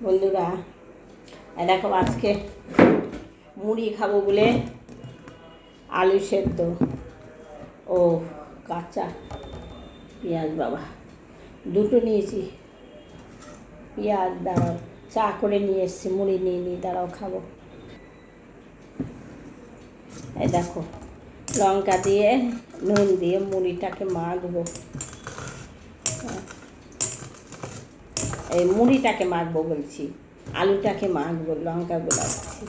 বন্ধুরা, দেখো আজকে মুড়ি খাবো বলে আলু সেদ্ধ ও কাঁচা পেঁয়াজ বাবা দুটো নিয়েছি। পেঁয়াজ দাঁড়াও, চা করে নিয়ে এসছি, মুড়ি নিয়ে নিই, দাঁড়াও খাবো। এই দেখো লঙ্কা দিয়ে নুন দিয়ে মুড়িটাকে মাখবো। এই মুড়িটাকে মাখবো বলছি, আলুটাকে মাখবো, লঙ্কাগুলো দিচ্ছি।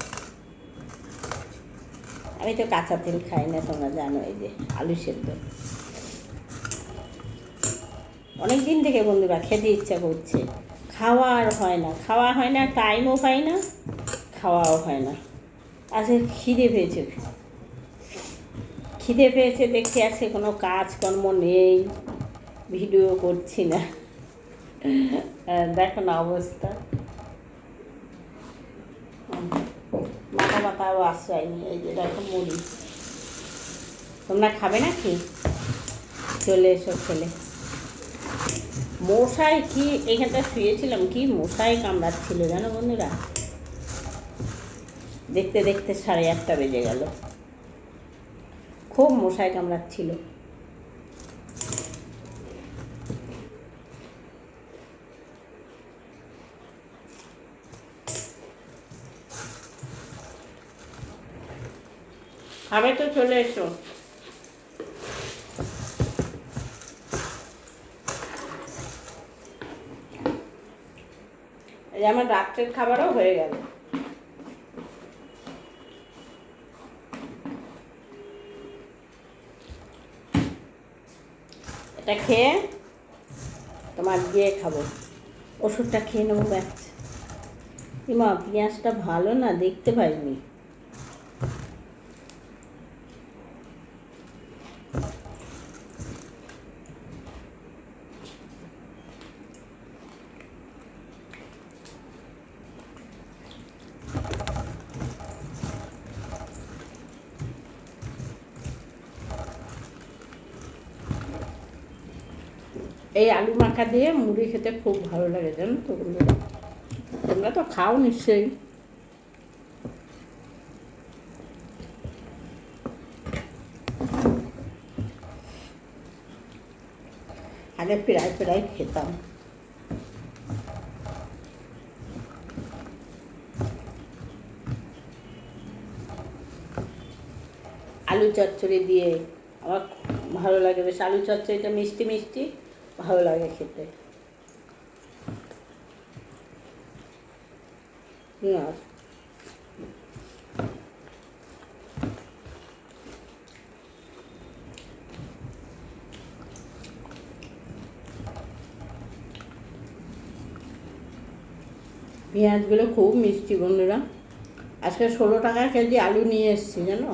আমি তো কাঁচা তেল খাই না, তোমরা জানো। এই যে আলু সেদ্ধ অনেক দিন থেকে বন্ধুরা খেতে ইচ্ছা করছে, খাওয়া আর হয় না, টাইমও পাই না, খাওয়াও হয় না। আজকে খিদে পেয়েছে দেখে আজকে কোনো কাজকর্ম নেই, ভিডিও করছি না। দেখো না অবস্থা, মাথাও আশ্রয় নিয়ে। এই যে দেখো মুড়ি, তোমরা খাবে নাকি? চলে এসো খেলে। মশাই কি এখানটা শুয়েছিলাম, কি মশাই কামড়াচ্ছিল জানো বন্ধুরা। দেখতে দেখতে 1:30 বেজে গেল, খুব মশাই কামড়াচ্ছিল। খাবে তো চলে এসো। এই আমার রাত্রের খাবারও হয়ে গেল। এটা খেয়ে তোমার দিয়ে খাবো, ওষুধটা খেয়ে নেবো ব্যাস। মা পেঁয়াজটা ভালো না, দেখতে পাইনি। এই আলু মাখা দিয়ে মুড়ি খেতে খুব ভালো লাগে জানো তো বন্ধুরা। তোমরা তো খাও নিশ্চয়ই। আগে প্রায় খেতাম। আলু চচ্চড়ি দিয়ে আমার ভালো লাগে বেশ। আলু চচ্চড়িটা মিষ্টি মিষ্টি ভালো লাগে খেতে। না পেঁয়াজগুলো খুব মিষ্টি বন্ধুরা। আজকে 16 টাকা কেজি আলু নিয়ে এসেছি জানো।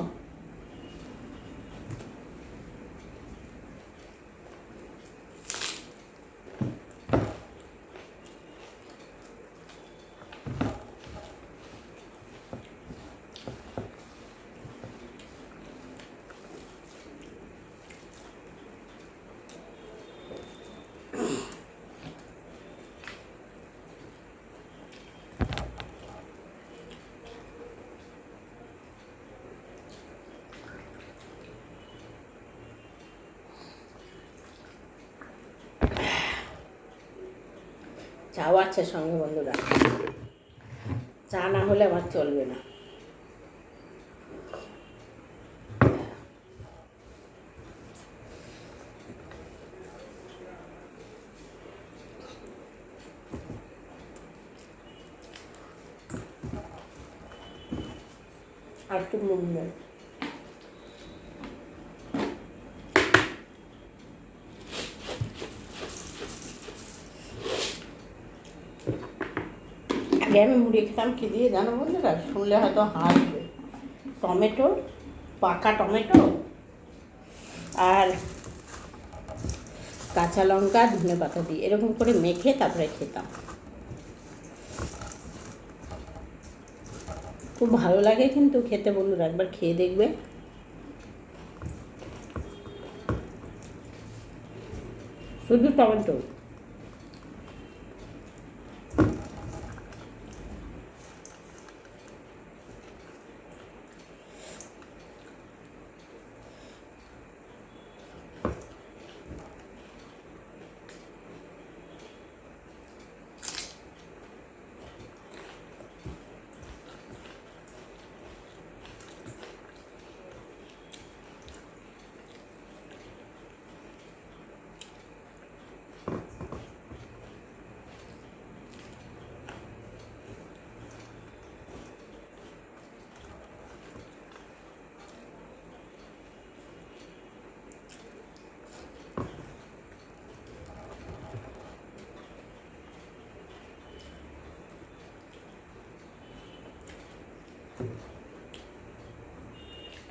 চাও আছে সঙ্গে বন্ধুরা, চা না হলে আমার চলবে না। আর একটু নুন নেই। আগে আমি মুড়ি খেতাম কি দিয়ে জানো বন্ধুরা, শুনলে হয়তো হাসবে। টমেটো, পাকা টমেটো আর কাঁচা লঙ্কা ধনে পাতা দিয়ে এরকম করে মেখে তারপরে খেতাম। খুব ভালো লাগে কিন্তু খেতে বন্ধুরা, একবার খেয়ে দেখবে। শুধু টমেটো,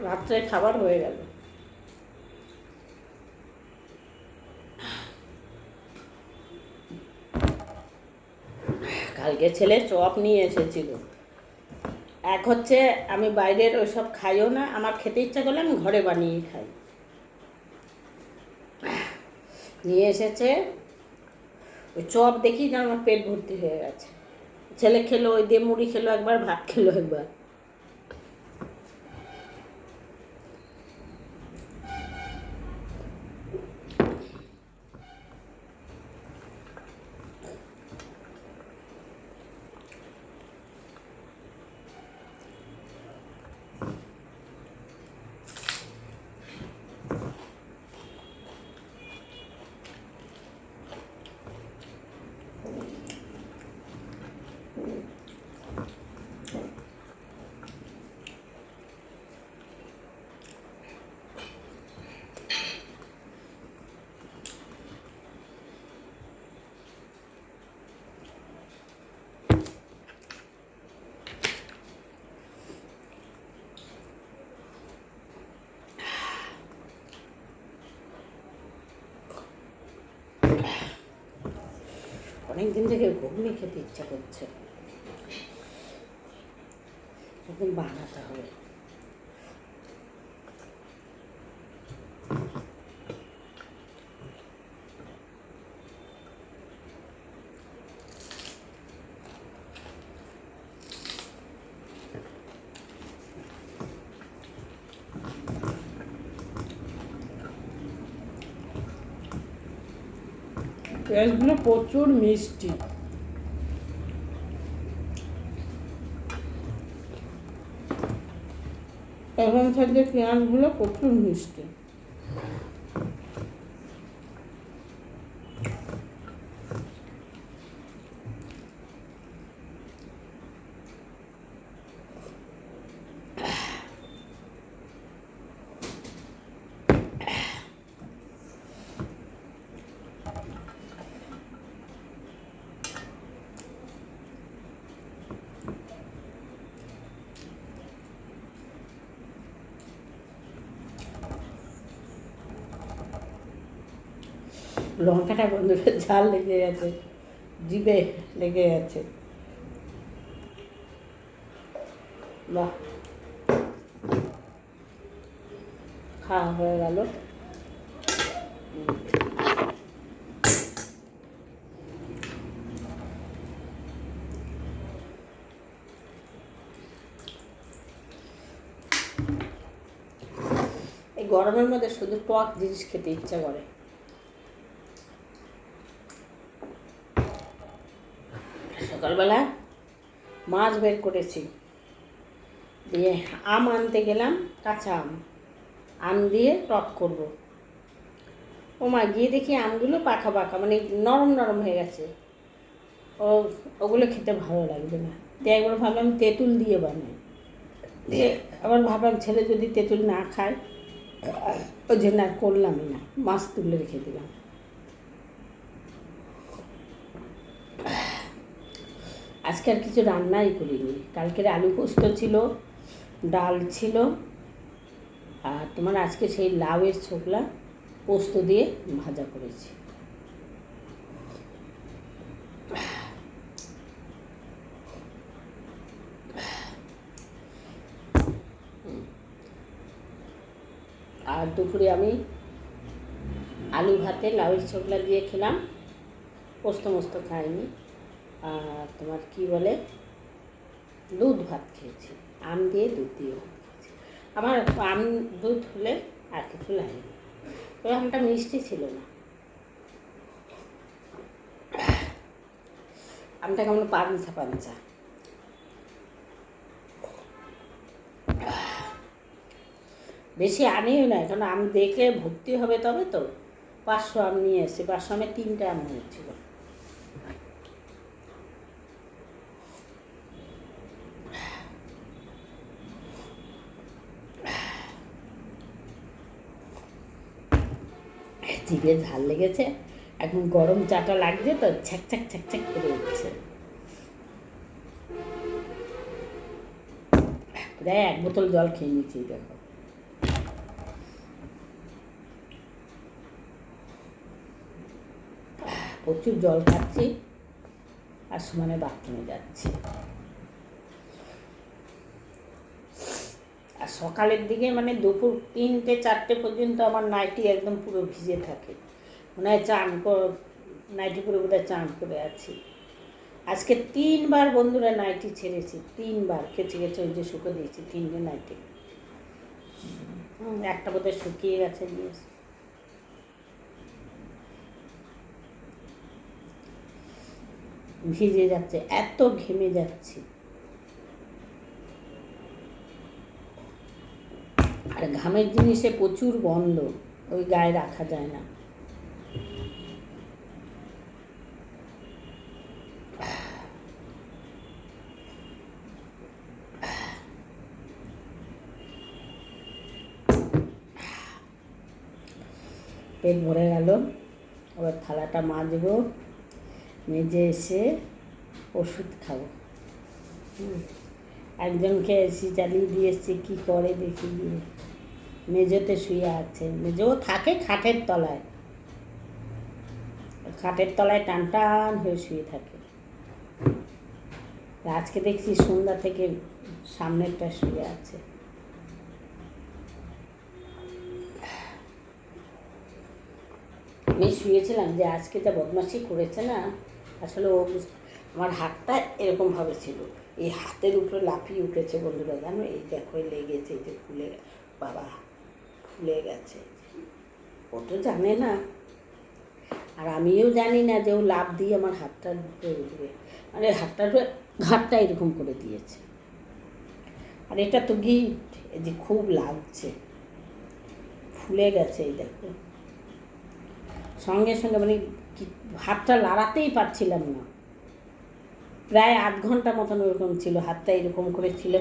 রাত্রে খাবার হয়ে গেল। কালকে ছেলে চপ নিয়ে এসেছিল। এক হচ্ছে আমি বাইরের ওইসব খাইও না, আমার খেতে ইচ্ছা করলে আমি ঘরে বানিয়ে খাই। নিয়ে এসেছে ওই চপ দেখি যেন আমার পেট ভর্তি হয়ে গেছে। ছেলে খেলো, ওই দিয়ে মুড়ি খেলো একবার, ভাত খেলো একবার। অনেকদিন থেকে ঘুগনি খেতে ইচ্ছা করছে, এখন বানাতে হবে। পেঁয়াজগুলো প্রচুর মিষ্টি। এখন থেকে পেঁয়াজগুলো প্রচুর মিষ্টি। লঙ্কাটা বন্ধুরা ঝাল লেগে গেছে, জিভে লেগে গেছে। বাহ, খাওয়া হয়ে গেল। এই গরমের মধ্যে শুধু টক জিনিস খেতে ইচ্ছা করে। সকালবেলা মাছ বের করেছি, দিয়ে আম আনতে গেলাম, কাঁচা আম, আম দিয়ে টক করব। ও মা, গিয়ে দেখি আমগুলো পাকা পাকা, মানে নরম নরম হয়ে গেছে। ওগুলো খেতে ভালো লাগবে না, দিয়ে একবার ভাবলাম তেঁতুল দিয়ে বানাই। দিয়ে আবার ভাবলাম ছেলে যদি তেঁতুল না খায়, ওই জন্য আর করলামই না, মাছ তুলে রেখে দিলাম। আজকে আর কিছু রান্নাই করিনি। কালকের আলু পোস্ত ছিল, ডাল ছিল, আর তোমার আজকে সেই লাউয়ের ছোকলা পোস্ত দিয়ে ভাজা করেছি। আর দুপুরে আমি আলু ভাতে লাউয়ের ছোকলা দিয়ে খেলাম, পোস্ত মোস্ত খাইনি। আর তোমার কি বলে, দুধ ভাত খেয়েছি, আম দিয়ে দুধ দিয়ে ভাত খেয়েছি। আমার আম দুধ হলে আর কিছু লাগে না, ওই আমটা মিষ্টি ছিল না। আমটা কেমন পাঞ্চা পাঞ্চা। বেশি আনিও না, কারণ আম দেখে ভর্তি হবে, তবে তো 500 আম নিয়ে এসে, 500 আমে 3টে আম হয়েছিল। জিভে ঝাল লেগেছে, এখন গরম চাটা লাগছে তো, ছ্যাক ছ্যাক ছ্যাক ছ্যাক করে উঠছে। দেয় 1 বোতল জল খেয়ে নিচ্ছি দেখো। প্রচুর জল খাচ্ছি আর সমানে বাথরুমে যাচ্ছি। আর সকালের দিকে মানে দুপুর 3টে-4টে পর্যন্ত আমার নাইটি একদম পুরো ভিজে থাকে, মনে হয় নাইটি পুরো বোধহয় চান করে আছি। আজকে 3বার বন্ধুরা নাইটি ছেড়েছি, 3বার কেচে কেচে ওই যে শুকো দিয়েছি 3টে নাইটি। একটা বোধহয় শুকিয়ে গেছে, ভিজে যাচ্ছে, এত ঘেমে যাচ্ছি। আর ঘামের জিনিসে প্রচুর গন্ধ, ওই গায়ে রাখা যায় না। পেট ভরে গেল, এবার থালাটা মাজবো, মেজে এসে ওষুধ খাবো। একজনকে এসি চালিয়ে দিয়ে এসছি, কী করে দেখি গিয়ে। মেজোতে শুয়ে আছে, মেজো থাকে খাটের তলায়, খাটের তলায় টান টান হয়ে শুয়ে থাকে। আজকে দেখছি সন্ধ্যা থেকে সামনেরটা শুয়ে আছে। আমি শুয়েছিলাম যে আজকে যা বদমাশি করেছে না, আসলে ও আমার হাতটা এরকমভাবে ছিল, এই হাতের উপরে লাফিয়ে উঠেছে বন্ধুরা, জানো, এই দেখো লেগেছে, এই যে ফুলে, বাবা ফুলে গেছে। ও তো জানে না, আর আমিও জানি না যে ও লাফ দিয়ে আমার হাতটা ঢুকে উঠবে, মানে ঘাটটা এরকম করে দিয়েছে। আর এটা তো গিফট, এই যে খুব লাগছে, ফুলে গেছে, এই দেখো। সঙ্গে সঙ্গে মানে হাতটা লাড়াতেই পারছিলাম না, প্রায় 8 ঘন্টা মতন ওরকম ছিল, হাতটা এরকম করে ছিল,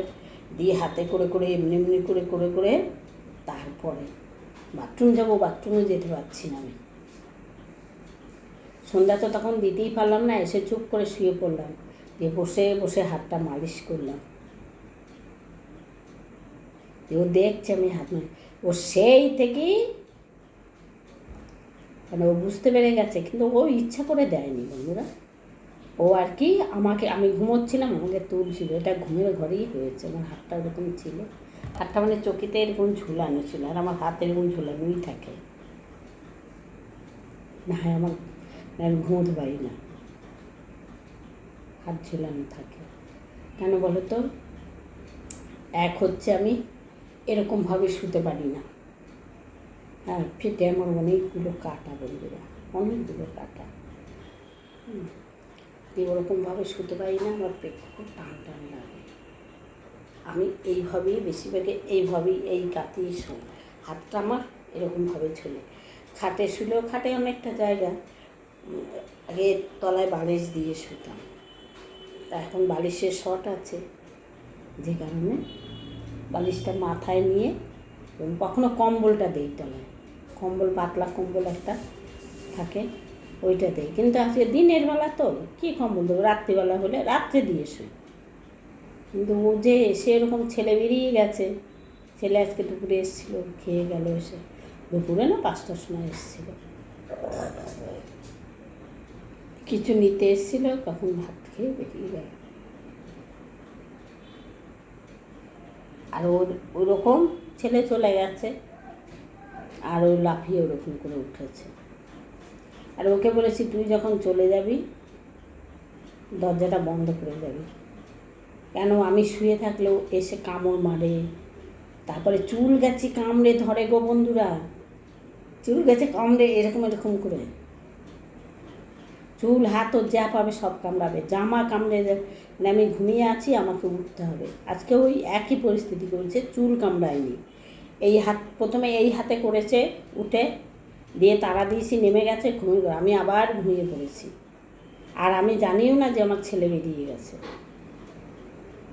দিয়ে হাতে করে করে এমনি এমনি করে করে করে তারপরে বাথরুম যাবো, বাথরুমে যেতে পারছি না আমি। সন্ধ্যা তো তখন দিতেই পারলাম না, এসে চুপ করে শুয়ে পড়লাম, দিয়ে বসে বসে হাতটা মালিশ করলাম। ও দেখছে আমি হাত, ও সেই থেকেই মানে ও বুঝতে পেরে গেছে, কিন্তু ও ইচ্ছা করে দেয়নি বন্ধুরা। ও আর কি আমি ঘুমোচ্ছিলাম, আমাকে তুলছিল, এটা ঘুমের ঘরেই হয়েছে। আমার হাতটা ওরকম ছিল, হাতটা মানে চকিতে এরকম ঝুলানো ছিল, আর আমার হাত এরকম ঝুলানোই থাকে না, হয় আমার আমি ঘুমোতে পারি না, হাত ঝুলানো থাকে। কেন বলো তো? এক হচ্ছে আমি এরকমভাবে শুতে পারি না, হ্যাঁ, পেটে আমার অনেকগুলো কাটা বন্ধুরা, অনেকগুলো কাটা। ওরকমভাবে শুতে পারি না, আমার পেট খুব টান টান লাগে। আমি এইভাবেই বেশিরভাগে এইভাবেই এই কাতেই শুই, হাতটা আমার এরকমভাবে ঝুলে। খাটে শুলেও খাটে অনেকটা জায়গা, আগে তলায় বালিশ দিয়ে শুতাম, তা এখন বালিশের শর্ট আছে, যে কারণে বালিশটা মাথায় নিয়ে কখনো কম্বলটা দেই তলায়, কম্বল পাতলা কম্বল একটা থাকে, ওইটা দেয়। কিন্তু আজকে দিনের বেলা তো কী কম্বল দেবো, রাত্রিবেলা হলে রাত্রে দিয়ে শুই। কিন্তু ও যে এসে এরকম ছেলে বেরিয়ে গেছে, ছেলে আজকে দুপুরে এসেছিলো, খেয়ে গেল, এসে দুপুরে না 5টার সময় এসেছিলো, কিছু নিতে এসেছিলো, তখন ভাত খেয়ে বেরিয়ে গেল। আর ওরকম ছেলে চলে গেছে, আর ও লাফিয়ে ওরকম করে উঠেছে। আর ওকে বলেছি তুই যখন চলে যাবি দরজাটা বন্ধ করে যাবি, কেন আমি শুয়ে থাকলেও এসে কামড় মারে, তারপরে চুল গাছি কামড়ে ধরে গো বন্ধুরা, চুল গাছে কামড়ে এরকম এরকম করে, চুল হাত ও যা পাবে সব কামড়াবে, জামা কামড়ে, মানে আমি ঘুমিয়ে আছি আমাকে উঠতে হবে। আজকে ওই একই পরিস্থিতি করেছে, চুল কামড়ায়নি, এই হাত প্রথমে এই হাতে করেছে, উঠে দিয়ে তাড়া দিয়েছি, নেমে গেছে, ঘুমিয়ে, আমি আবার ঘুমিয়ে পড়েছি। আর আমি জানিও না যে আমার ছেলে বেরিয়ে গেছে,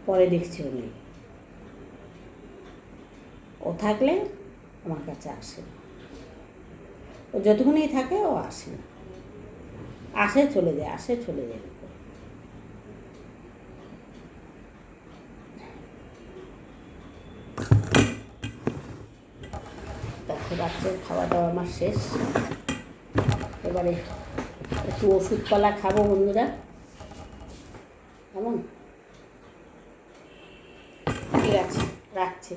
পরে দেখছি ও নেই। ও থাকলে আমার কাছে আসে না, ও যতক্ষণই থাকে ও আসে না, আসে চলে যায়, আসে চলে যায়। রাত্রের খাওয়া দাওয়া আমার শেষ। এবারে একটু ওষুধপালা খাবো বন্ধুরা, কেমন? ঠিক আছে, রাখছি।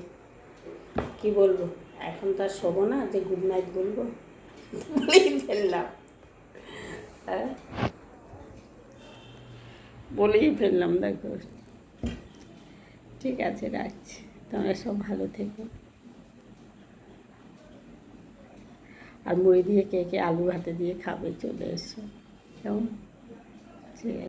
কি বলবো, এখন তো আর শোবো না যে গুড নাইট বলবো, বলেই ফেললাম। হ্যাঁ, বলেই ফেললাম, দেখো। ঠিক আছে, রাখছি। তোমরা সব ভালো থেকো। আর মুড়ি দিয়ে কে কে আলু ভাতে দিয়ে খাবে চলে এসো, কেমন? ঠিক আছে।